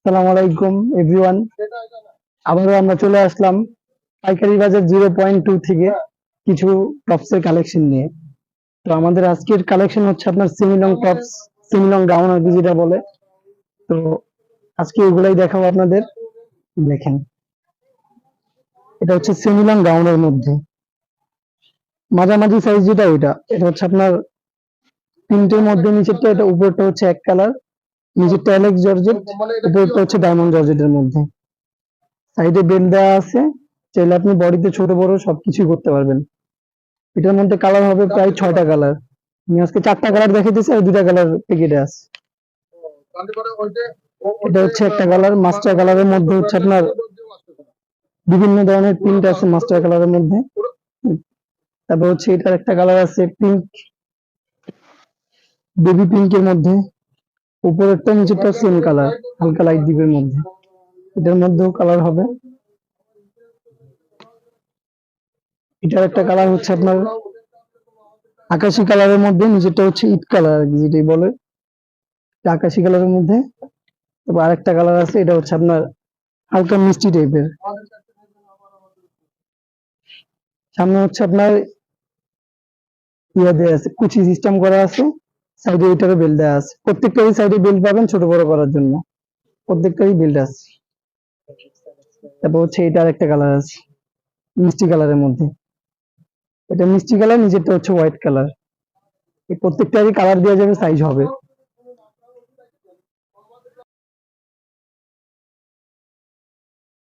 আসসালামু আলাইকুম এভরিওয়ান। আবারও আমরা চলে আসলাম পাইকারি বাজার 0.2 থেকে কিছু টপসের কালেকশন নিয়ে। তো আমাদের আজকের কালেকশন হচ্ছে আপনার সেমিলং টপস, সেমিলং গাউন আর কি যেটা বলে। তো আজকে এগুলাই দেখাবো আপনাদের। দেখেন, এটা হচ্ছে সেমিলং গাউনের মধ্যে মাঝামাঝি সাইজ যেটা ওইটা, এটা হচ্ছে আপনার প্রিন্টের মধ্যে নিচেরটা, এটা উপরটা হচ্ছে এক কালার, নিচেরটা অ্যালেক্স জর্জেট, উপরটা হচ্ছে ডায়মন্ড জর্জেটের মধ্যে। সাইডে বেল দেওয়া আছে, চাইলে আপনি বডিতে ছোট বড় সবকিছুই করতে পারবেন। এটার মধ্যে কালার হবে প্রায় 6টা কালার। আমি আজকে 4টা কালার দেখাইতেছি আর 2টা কালার প্যাকেটে আছে। এটা হচ্ছে একটা কালার, মাস্টার কালারের মধ্যে হচ্ছে আপনার বিভিন্ন ধরনের প্রিন্ট আছে মাস্টার কালারের মধ্যে। তারপর হচ্ছে এটার একটা কালার আছে পিঙ্ক, বেবি পিঙ্কের মধ্যে। উপরেরটা নিচেরটা সেম কালার, হালকা লাইট ডিপের মধ্যে। এটার মধ্যেও কালার হবে। এটার একটা কালার হচ্ছে আপনার আকাশি কালারের মধ্যে, নিচেরটা হচ্ছে ইট কালার আর কি যেটাই বলে, আকাশি কালারের মধ্যে। তারপর আরেকটা কালার আছে, এটা হচ্ছে আপনার হালকা মিষ্টি টাইপের। সামনে হচ্ছে আপনার ইয়ে দেওয়া আছে, কুচি সিস্টেম করা আছে, সাইডে এটারও বেল দেওয়া আছে। প্রত্যেকটারই সাইডে বেল পাবেন ছোট বড় করার জন্য, প্রত্যেকটারই বেল্ট আছে। তারপর হচ্ছে এটা আরেকটা কালার আছে মিষ্টি কালারের মধ্যে, এটা মিষ্টি কালার, নিচেরটা হচ্ছে হোয়াইট কালার। এই প্রত্যেকটারই কালার দেওয়া যাবে, সাইজ হবে।